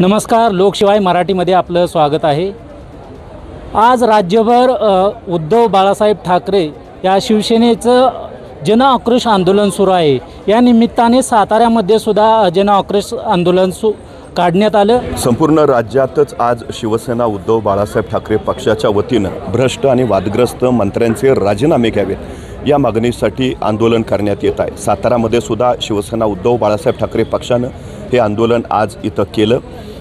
नमस्कार, लोकशिवाय मराठीमध्ये आपलं स्वागत आहे। आज राज्यभर उद्धव बाळासाहेब ठाकरे या शिवसेनेचं जन आक्रोश आंदोलन सुरू आहे। या निमित्ताने साताऱ्यामध्ये सुद्धा जन आक्रोश आंदोलन काढण्यात आलं। संपूर्ण राज्यातच आज शिवसेना उद्धव बाळासाहेब ठाकरे पक्षाच्या वतीनं भ्रष्ट आणि वादग्रस्त मंत्र्यांचे राजीनामे घ्यावेत या मागणीसाठी आंदोलन करण्यात येत आहे। सातारामध्ये सुद्धा शिवसेना उद्धव बाळासाहेब ठाकरे पक्षानं हे आंदोलन आज इथं केलं।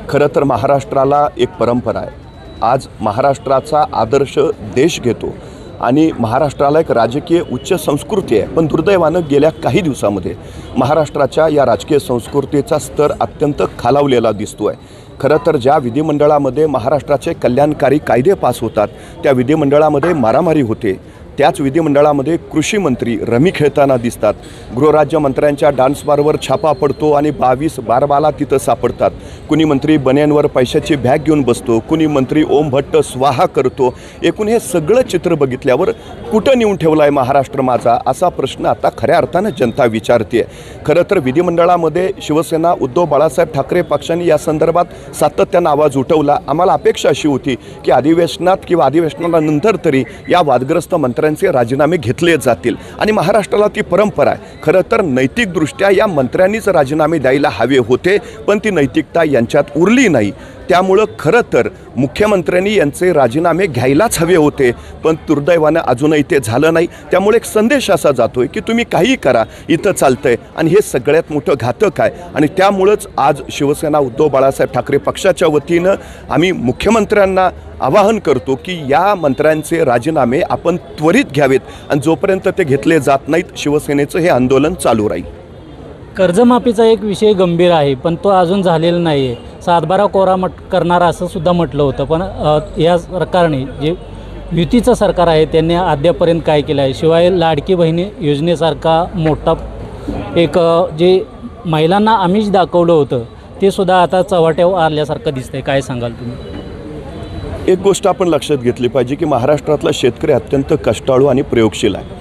खरं तर महाराष्ट्राला एक परंपरा आहे। आज महाराष्ट्राचा आदर्श देश घेतो आणि महाराष्ट्राला एक राजकीय उच्च संस्कृती आहे, पण दुर्दैवानं गेल्या काही दिवसामध्ये महाराष्ट्राच्या या राजकीय संस्कृतीचा स्तर अत्यंत खालावलेला दिसतो आहे। खरं तर ज्या विधिमंडळामध्ये महाराष्ट्राचे कल्याणकारी कायदे पास होतात त्या विधिमंडळामध्ये मारामारी होते। त्याच विधिमंडळामध्ये कृषी मंत्री रमी खेळताना दिसतात। गृहराज्यमंत्र्यांच्या डान्स बारवर छापा पडतो आणि 22 बारबाला तिथं सापडतात। कुणी मंत्री बन्यांवर पैशाची बॅग घेऊन बसतो, कुणी मंत्री ओम भट्ट स्वाहा करतो। एकूण हे सगळं चित्र बघितल्यावर कुठं नेऊन ठेवला आहे महाराष्ट्र माझा, असा प्रश्न आता खऱ्या अर्थानं जनता विचारते। खरं तर विधिमंडळामध्ये शिवसेना उद्धव बाळासाहेब ठाकरे पक्षाने या संदर्भात सातत्यानं आवाज उठवला। आम्हाला अपेक्षा अशी होती की अधिवेशनात किंवा अधिवेशनानंतर तरी या वादग्रस्त मंत्र्यांचे राजीनामे घेतले जातील आणि महाराष्ट्राला ती परंपरा आहे। खरं तर नैतिकदृष्ट्या या मंत्र्यांनीच राजीनामे द्यायला हवे होते, पण ती नैतिकता यांच्यात उरली नाही। त्यामुळं खरं तर मुख्यमंत्र्यांनी यांचे राजीनामे घ्यायलाच हवे होते, पण दुर्दैवानं अजूनही ते झालं नाही। त्यामुळे एक संदेश असा जातोय की तुम्ही काही करा, इथं चालतंय आणि हे सगळ्यात मोठं घातक आहे। आणि त्यामुळंच आज शिवसेना उद्धव बाळासाहेब ठाकरे पक्षाच्या वतीनं आम्ही मुख्यमंत्र्यांना आवाहन करतो की या मंत्र्यांचे राजीनामे आपण त्वरित घ्यावेत आणि जोपर्यंत ते घेतले जात नाहीत शिवसेनेचं हे आंदोलन चालू राहील। कर्जमाफीचा एक विषय गंभीर आहे, पण तो अजून झालेला नाही आहे। 7/12 कोरा करणार असं सुद्धा म्हटलं होतं, पण या सरकारने जे युतीचं सरकार आहे त्यांनी अद्यापर्यंत काय केलं आहे? शिवाय लाडकी बहिणी योजनेसारखा मोठा एक जे महिलांना आमिष दाखवलं होतं ते सुद्धा आता चव्हाट्यावर आल्यासारखं दिसतंय। काय सांगाल तुम्ही? एक गोष्ट आपण लक्षात घेतली पाहिजे की महाराष्ट्रातला शेतकरी अत्यंत कष्टाळू आणि प्रयोगशील आहे।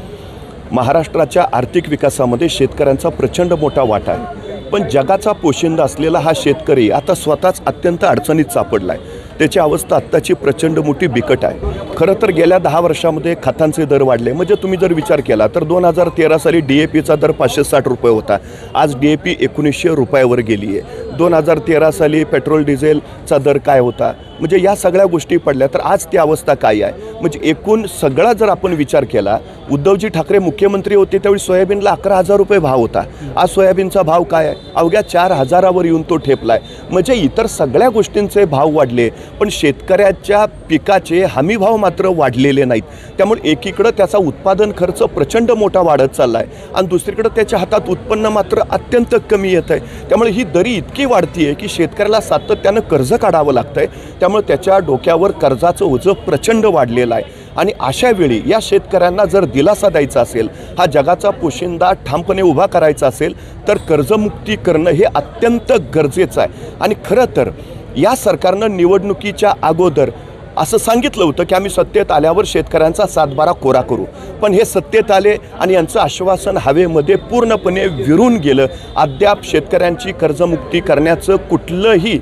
महाराष्ट्राच्या आर्थिक विकासामध्ये शेतकऱ्यांचा प्रचंड मोठा वाटा आहे, पण जगाचा पोशिंदा असलेला हा शेतकरी आता स्वतःच अत्यंत अडचणीत सापडला आहे। त्याची अवस्था आत्ताची प्रचंड मोठी बिकट आहे। खरं तर गेल्या 10 वर्षामध्ये खतांचे दर वाढले। म्हणजे तुम्ही जर विचार केला तर 2013 साली DAPचा दर 560 रुपये होता, आज DAP 1900 रुपयावर गेली आहे। 2013 साली पेट्रोल डिझेलचा दर काय होता, म्हणजे या सगळ्या गोष्टी पडल्या तर आज ती अवस्था काय आहे? म्हणजे एकूण सगळा जर आपण विचार केला, उद्धवजी ठाकरे मुख्यमंत्री होते त्यावेळी सोयाबीनला 11,000 रुपये भाव होता, आज सोयाबीनचा भाव काय आहे? अवघ्या 4,000वर येऊन तो ठेपलाय। म्हणजे इतर सगळ्या गोष्टींचे भाव वाढले, पण शेतकऱ्याच्या पिकाचे हमी भाव मात्र वाढलेले नाहीत। त्यामुळे एकीकडे त्याचा उत्पादन खर्च प्रचंड मोठा वाढत चालला आहे आणि दुसरीकडे त्याच्या हातात उत्पन्न मात्र अत्यंत कमी येत आहे। त्यामुळे ही दरी इतकी वाढती आहे की शेतकऱ्याला सातत्यानं कर्ज काढावं लागतं आहे। त्यामुळे त्याच्या डोक्यावर कर्जाचं ओझं प्रचंड वाढलेलं आहे आणि अशा वेळी या शेतकऱ्यांना जर दिलासा द्यायचा असेल, हा जगाचा पोशिंदा ठामपणे उभा करायचा असेल तर कर्जमुक्ती करणं हे अत्यंत गरजेचं आहे। आणि खरं तर या सरकारनं निवडणुकीच्या अगोदर असं सांगितलं होतं की आम्ही सत्तेत आल्यावर शेतकऱ्यांचा 7/12 कोरा करू, पण हे सत्तेत आले आणि यांचं आश्वासन हवेमध्ये पूर्णपणे विरून गेलं। अद्याप शेतकऱ्यांची कर्जमुक्ती करण्याचं कुठलंही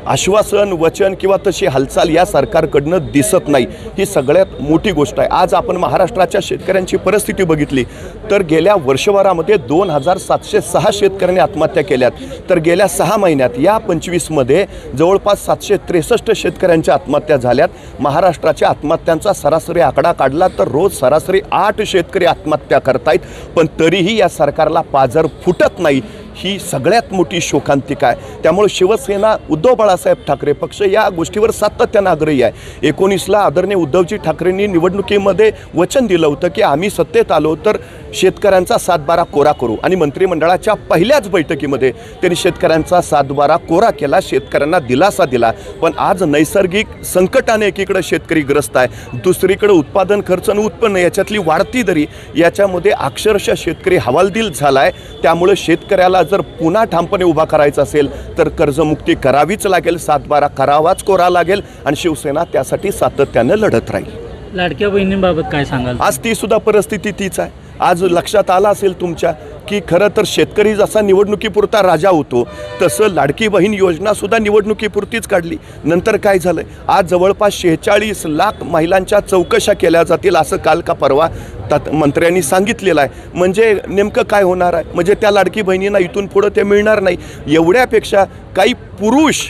आश्वासन वचन किंवा तशी हालचाल या सरकारकडनं दिसत नाही। ही सगळ्यात मोठी गोष्ट आहे। आज आपण महाराष्ट्राच्या शेतकऱ्यांची परिस्थिती बघितली तर गेल्या वर्षभरामध्ये 2706 शेतकऱ्यांनी आत्महत्या केल्यात, तर गेल्या 6 महिन्यात या 25मध्ये जवळपास 763 शेतकऱ्यांच्या आत्महत्या झाल्यात। महाराष्ट्राच्या आत्महत्यांचा सरासरी आकडा काढला तर रोज सरासरी 8 शेतकरी आत्महत्या करतायत, पण तरीही या सरकारला पाझर फुटत नाही। ही सगळ्यात मोठी शोकांतिका आहे। त्यामुळे शिवसेना उद्धव बाळासाहेब ठाकरे पक्ष या गोष्टीवर सातत्यानं आग्रही आहे। 19ला आदरणीय उद्धवजी ठाकरेंनी निवडणुकीमध्ये वचन दिलं होतं की आम्ही सत्तेत आलो तर शेतकऱ्यांचा 7/12 कोरा करू आणि मंत्रिमंडळाच्या पहिल्याच बैठकीमध्ये त्यांनी शेतकऱ्यांचा 7/12 कोरा केला, शेतकऱ्यांना दिलासा दिला। पण आज नैसर्गिक संकटाने एकीकडे शेतकरी ग्रस्त आहे, दुसरीकडे उत्पादन खर्च आणि उत्पन्न याच्यातली वाढती दरी याच्यामध्ये अक्षरशः शेतकरी हवालदिल झाला आहे। त्यामुळे शेतकऱ्याला जर पुन्हा ठामपणे उभा करायचा असेल तर कर्जमुक्ती करावीच लागेल, 7/12 करावाच कोरा लागेल आणि शिवसेना त्यासाठी सातत्यानं लढत राहील। लाडक्या बहिणींबाबत काय सांगाल? आज ती सुद्धा परिस्थिती तीच आहे। आज लक्षात आलं असेल तुमच्या की खरं तर शेतकरी जसा निवडणुकीपुरता राजा होतो तसं लाडकी बहीण योजनासुद्धा निवडणुकीपुरतीच काढली. नंतर काय झालं, आज जवळपास 46 लाख महिलांच्या चौकशा केल्या जातील असं काल का परवा मंत्र्यांनी सांगितलेलं आहे. म्हणजे नेमकं काय होणार आहे, म्हणजे त्या लाडकी बहिणींना इथून पुढं ते मिळणार नाही. एवढ्यापेक्षा काही पुरुष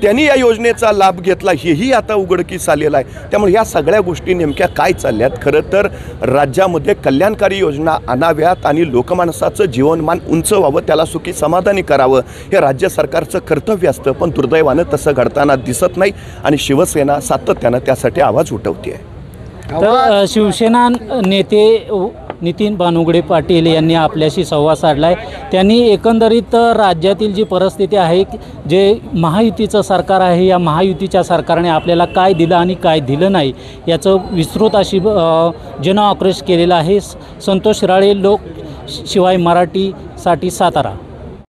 त्यांनी या योजनेचा लाभ घेतला हेही आता उघडकीस आलेलं आहे. त्यामुळे ह्या सगळ्या गोष्टी नेमक्या काय चालल्यात, खरं तर राज्यामध्ये कल्याणकारी योजना आणाव्यात आणि लोकमानसाचं जीवनमान उंच व्हावं, त्याला सुखी समाधानी करावं, हे राज्य सरकारचं कर्तव्य असतं. पण दुर्दैवानं तसं घडताना दिसत नाही आणि शिवसेना सातत्यानं त्यासाठी आवाज उठवते आहे. तर शिवसेना नेते नितीन बानुगडे पाटील यांनी आपल्याशी संवाद साधला आहे. त्यांनी एकंदरीत राज्यातील जी परिस्थिती आहे, जे महायुतीचं सरकार आहे, या महायुतीच्या सरकारने आपल्याला काय दिलं आणि काय दिलं नाही याचं विस्तृत अशी जन आक्रोश केलेला आहे. संतोष राळे, लोक शिवाय मराठीसाठी सातारा.